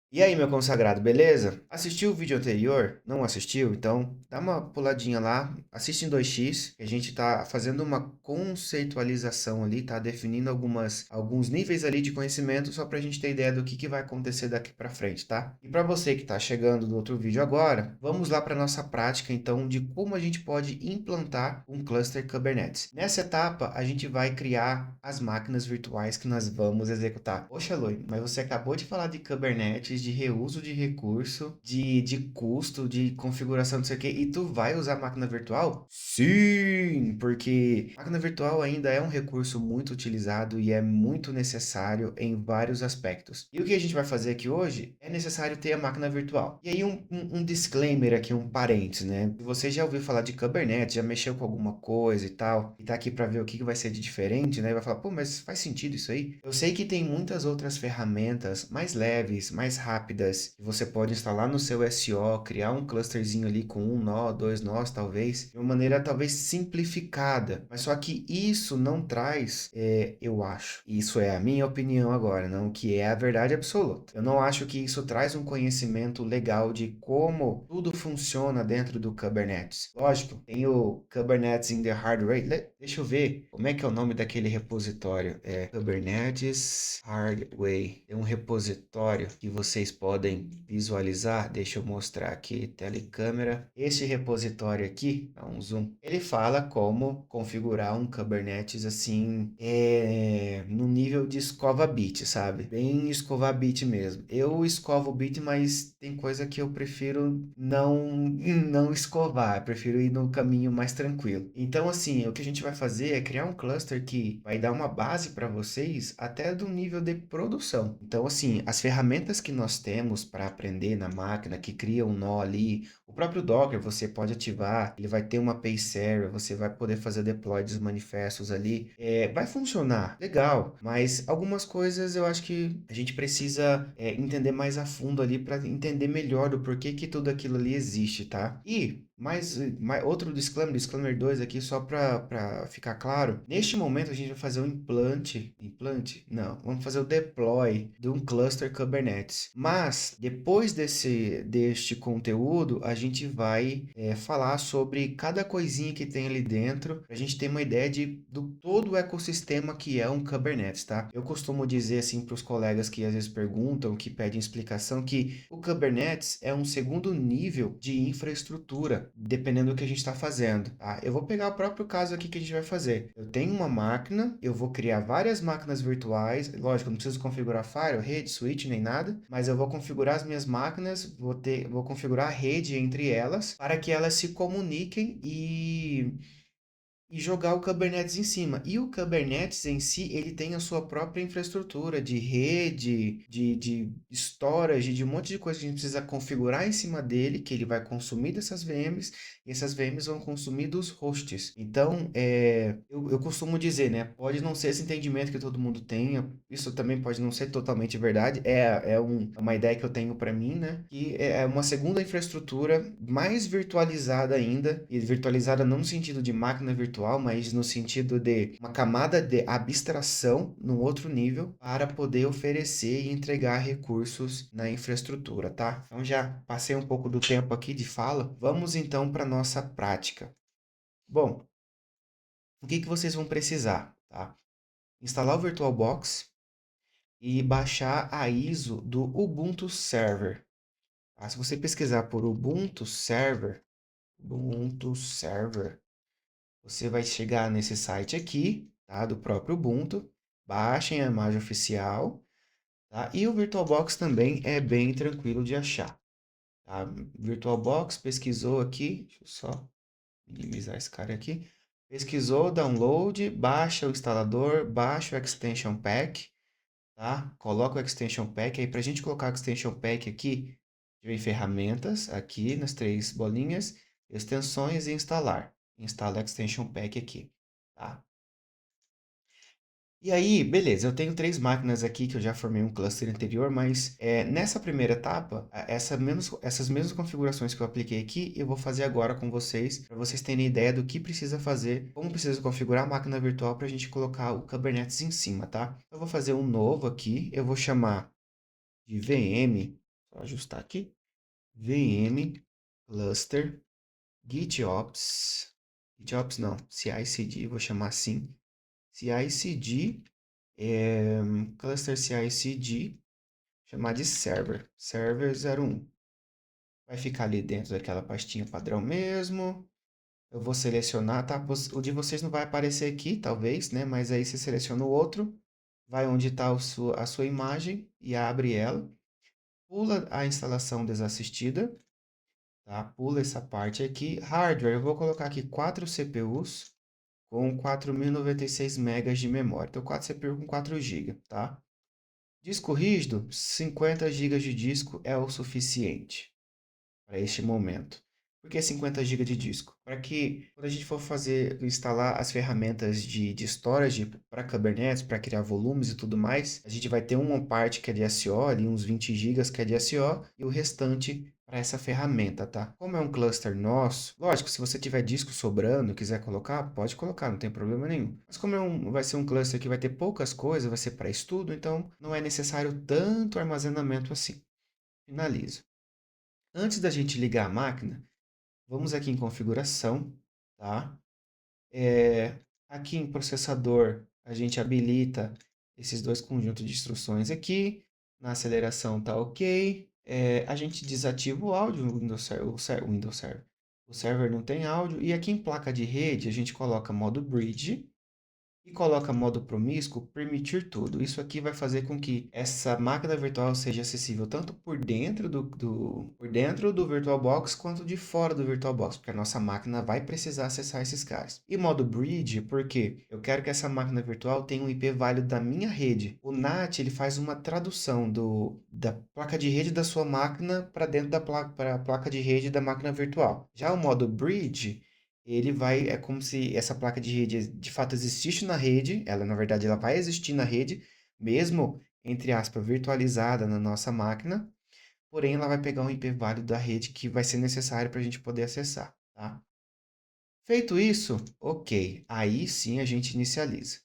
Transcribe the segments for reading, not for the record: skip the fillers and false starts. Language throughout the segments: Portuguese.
E aí, meu consagrado, beleza? Assistiu o vídeo anterior? Não assistiu? Então, dá uma puladinha lá, assiste em 2x, que a gente tá fazendo uma conceitualização ali, tá definindo alguns níveis ali de conhecimento, só pra gente ter ideia do que vai acontecer daqui pra frente, tá? E pra você que tá chegando do outro vídeo agora, vamos lá pra nossa prática, então, de como a gente pode implantar um cluster Kubernetes. Nessa etapa, a gente vai criar as máquinas virtuais que nós vamos executar. Poxa, Lui, mas você acabou de falar de Kubernetes, de reuso de recurso, de custo, de configuração, não sei o quê, e tu vai usar máquina virtual? Sim, porque máquina virtual ainda é um recurso muito utilizado e é muito necessário em vários aspectos. E o que a gente vai fazer aqui hoje é necessário ter a máquina virtual. E aí um disclaimer aqui, um parênteses, né? Se você já ouviu falar de Kubernetes, já mexeu com alguma coisa e tal, e tá aqui para ver o que vai ser de diferente, né? E vai falar, pô, mas faz sentido isso aí? Eu sei que tem muitas outras ferramentas mais leves, mais rápidas, que você pode instalar no seu SO, criar um clusterzinho ali com um nó, dois nós, talvez, de uma maneira talvez simplificada. Mas só que isso não traz, eu acho, isso é a minha opinião agora, não que é a verdade absoluta. Eu não acho que isso traz um conhecimento legal de como tudo funciona dentro do Kubernetes. Lógico, tem o Kubernetes in the Hard Way. Deixa eu ver como é que é o nome daquele repositório. É Kubernetes Hard Way. Tem um repositório que vocês podem visualizar. Deixa eu mostrar aqui, telecâmera. Este repositório aqui, dá um zoom. Ele fala como configurar um Kubernetes assim, no nível de escova bit, sabe? Bem escovar bit mesmo. Eu escovo bit, mas tem coisa que eu prefiro não escovar, eu prefiro ir no caminho mais tranquilo. Então, assim, o que a gente vai fazer é criar um cluster que vai dar uma base para vocês até do nível de produção. Então, assim, as ferramentas que nós temos para aprender na máquina, que cria um nó ali, o próprio Docker você pode ativar, ele vai ter uma API server, você vai poder fazer deploy dos manifestos ali, vai funcionar, legal, mas algumas coisas eu acho que a gente precisa entender mais a fundo ali para entender melhor do porquê que tudo aquilo ali existe, tá? E mais outro disclaimer 2 aqui, só para ficar claro. Neste momento, a gente vai fazer um implante? Não, vamos fazer o deploy de um cluster Kubernetes. Mas, depois deste conteúdo, a gente vai falar sobre cada coisinha que tem ali dentro, para a gente ter uma ideia do todo o ecossistema que é um Kubernetes, tá? Eu costumo dizer assim para os colegas que às vezes perguntam, que pedem explicação, que o Kubernetes é um segundo nível de infraestrutura, dependendo do que a gente está fazendo, tá? Eu vou pegar o próprio caso aqui que a gente vai fazer. Eu tenho uma máquina, eu vou criar várias máquinas virtuais, lógico, eu não preciso configurar firewall, rede, switch, nem nada, mas eu vou configurar as minhas máquinas, vou configurar a rede entre elas para que elas se comuniquem e jogar o Kubernetes em cima. E o Kubernetes em si, ele tem a sua própria infraestrutura de rede, de storage, de um monte de coisa que a gente precisa configurar em cima dele, que ele vai consumir dessas VMs, e essas VMs vão consumir dos hosts. Então, eu costumo dizer, né? Pode não ser esse entendimento que todo mundo tenha, isso também pode não ser totalmente verdade, é uma ideia que eu tenho para mim, né? Que é uma segunda infraestrutura mais virtualizada ainda, e virtualizada não no sentido de máquina virtual, mas no sentido de uma camada de abstração num outro nível para poder oferecer e entregar recursos na infraestrutura, tá? Então já passei um pouco do tempo aqui de fala, vamos então para nossa prática. Bom, o que vocês vão precisar, tá? Instalar o VirtualBox e baixar a ISO do Ubuntu Server. Tá? Se você pesquisar por Ubuntu Server, você vai chegar nesse site aqui, tá? Do próprio Ubuntu. Baixem a imagem oficial, tá? E o VirtualBox também é bem tranquilo de achar, tá? VirtualBox pesquisou aqui, deixa eu só minimizar esse cara aqui. Pesquisou, download, baixa o instalador, baixa o extension pack, tá? Coloca o extension pack aí para a gente colocar o extension pack aqui, vem ferramentas aqui nas três bolinhas, extensões e instalar. Instala extension pack aqui, tá? E aí, beleza, eu tenho três máquinas aqui que eu já formei um cluster anterior, mas nessa primeira etapa, essas mesmas configurações que eu apliquei aqui, eu vou fazer agora com vocês, para vocês terem ideia do que precisa fazer, como precisa configurar a máquina virtual para a gente colocar o Kubernetes em cima, tá? Eu vou fazer um novo aqui, eu vou chamar de VM Vou ajustar aqui. VM cluster GitOps. GitOps não, CI/CD, vou chamar assim. CI/CD, cluster CI/CD, chamar de server 01. Vai ficar ali dentro daquela pastinha padrão mesmo. Eu vou selecionar, tá? O de vocês não vai aparecer aqui, talvez, né? Mas aí você seleciona o outro, vai onde está a sua imagem e abre ela. Pula a instalação desassistida, tá? Pula essa parte aqui. Hardware, eu vou colocar aqui 4 CPUs com 4.096 megas de memória. Então, 4 CPU com 4 GB, tá? Disco rígido, 50 GB de disco é o suficiente para este momento. Por que 50 GB de disco? Para que quando a gente for instalar as ferramentas de storage para Kubernetes, para criar volumes e tudo mais, a gente vai ter uma parte que é de SO, ali uns 20 GB que é de SO, e o restante para essa ferramenta, tá? Como é um cluster nosso, lógico, se você tiver disco sobrando, quiser colocar, pode colocar, não tem problema nenhum. Mas como vai ser um cluster que vai ter poucas coisas, vai ser para estudo, então não é necessário tanto armazenamento assim. Finalizo. Antes da gente ligar a máquina, vamos aqui em configuração, tá? Aqui em processador, a gente habilita esses dois conjuntos de instruções aqui. Na aceleração tá ok. A gente desativa o áudio, o Windows Server. O server não tem áudio. E aqui em placa de rede, a gente coloca modo bridge e coloca modo promíscuo, permitir tudo. Isso aqui vai fazer com que essa máquina virtual seja acessível tanto por dentro do VirtualBox quanto de fora do VirtualBox, porque a nossa máquina vai precisar acessar esses caras. E modo bridge, porque eu quero que essa máquina virtual tenha um IP válido da minha rede. O NAT ele faz uma tradução da placa de rede da sua máquina para dentro para a placa de rede da máquina virtual. Já o modo bridge é como se essa placa de rede de fato existisse na rede, ela na verdade ela vai existir na rede, mesmo, entre aspas, virtualizada na nossa máquina, porém ela vai pegar um IP válido da rede que vai ser necessário para a gente poder acessar, tá? Feito isso, ok, aí sim a gente inicializa.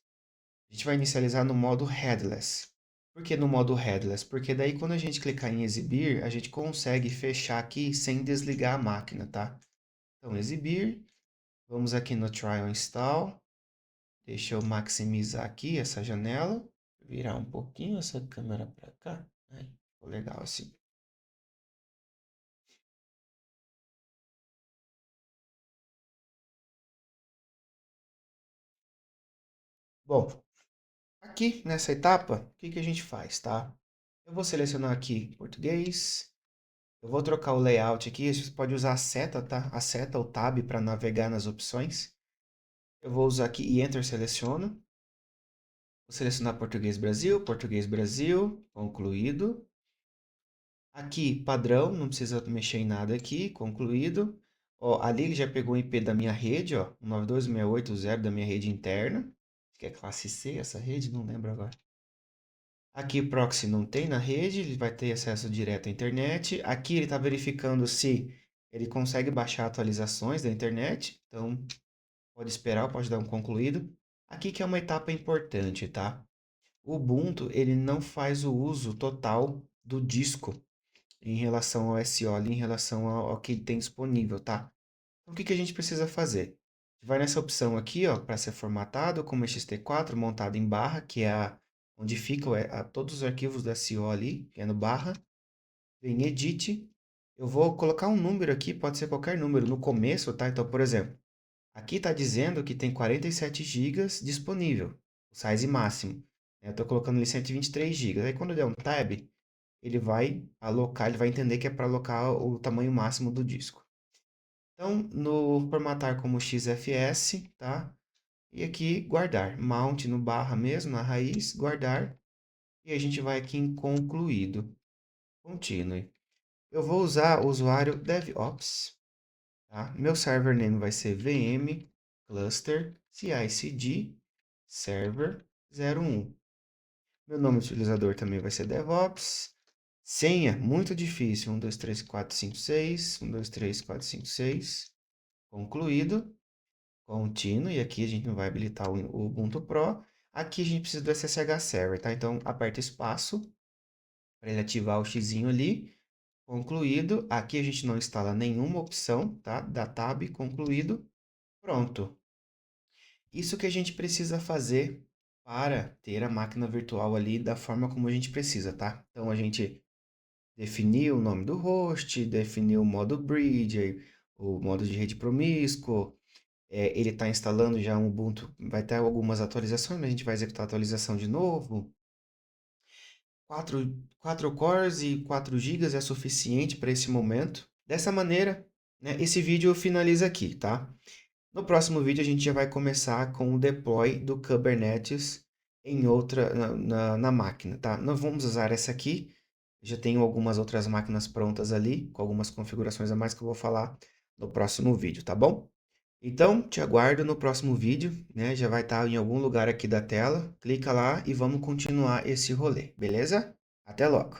A gente vai inicializar no modo headless. Por que no modo headless? Porque daí quando a gente clicar em exibir, a gente consegue fechar aqui sem desligar a máquina, tá? Então, exibir. Vamos aqui no Trial Install. Deixa eu maximizar aqui essa janela. Virar um pouquinho essa câmera para cá. Aí, ficou legal assim. Bom, aqui nessa etapa, o que a gente faz, tá? Eu vou selecionar aqui português. Eu vou trocar o layout aqui. Você pode usar a seta, tá? A seta ou tab para navegar nas opções. Eu vou usar aqui e Enter seleciono. Vou selecionar Português Brasil, concluído. Aqui, padrão, não precisa mexer em nada aqui, concluído. Ó, ali ele já pegou o IP da minha rede, ó, 192.168.0 da minha rede interna, que é classe C essa rede, não lembro agora. Aqui proxy não tem na rede, ele vai ter acesso direto à internet. Aqui ele está verificando se ele consegue baixar atualizações da internet, então pode esperar, pode dar um concluído. Aqui que é uma etapa importante, tá? O Ubuntu, ele não faz o uso total do disco em relação ao SO, ali, em relação ao que tem disponível, tá? Então, o que a gente precisa fazer? Vai nessa opção aqui, ó, para ser formatado como ext4, montado em barra, que é onde ficam todos os arquivos do SO ali, que é no barra. Vem Edit. Eu vou colocar um número aqui, pode ser qualquer número, no começo, tá? Então, por exemplo, aqui está dizendo que tem 47 GB disponível, o size máximo. Eu estou colocando ali 123 GB. Aí, quando eu der um tab, ele vai alocar, ele vai entender que é para alocar o tamanho máximo do disco. Então, no formatar como XFS, tá? E aqui guardar, mount no barra mesmo, na raiz, guardar. E a gente vai aqui em concluído. Continue. Eu vou usar o usuário DevOps, tá? Meu server name vai ser VM cluster CI/CD server 01. Meu nome de utilizador também vai ser DevOps. Senha, muito difícil. 1, 2, 3, 4, 5, 6. 1, 2, 3, 4, 5, 6. Concluído. Contínuo. E aqui a gente não vai habilitar o Ubuntu Pro. Aqui a gente precisa do SSH Server, tá? Então, aperta espaço para ele ativar o xizinho ali. concluído. Aqui a gente não instala nenhuma opção, tá? Da tab, concluído. Pronto. Isso que a gente precisa fazer para ter a máquina virtual ali da forma como a gente precisa, tá? Então a gente definiu o nome do host, definiu o modo bridge, o modo de rede promíscuo. Ele está instalando já um Ubuntu, vai ter algumas atualizações, mas a gente vai executar a atualização de novo. 4 cores e 4 gigas é suficiente para esse momento. Dessa maneira, né, esse vídeo finaliza aqui, tá? No próximo vídeo a gente já vai começar com o deploy do Kubernetes em outra na máquina, tá? Nós vamos usar essa aqui. Já tenho algumas outras máquinas prontas ali, com algumas configurações a mais que eu vou falar no próximo vídeo, tá bom? Então, te aguardo no próximo vídeo, né? Já vai estar em algum lugar aqui da tela. Clica lá e vamos continuar esse rolê, beleza? Até logo!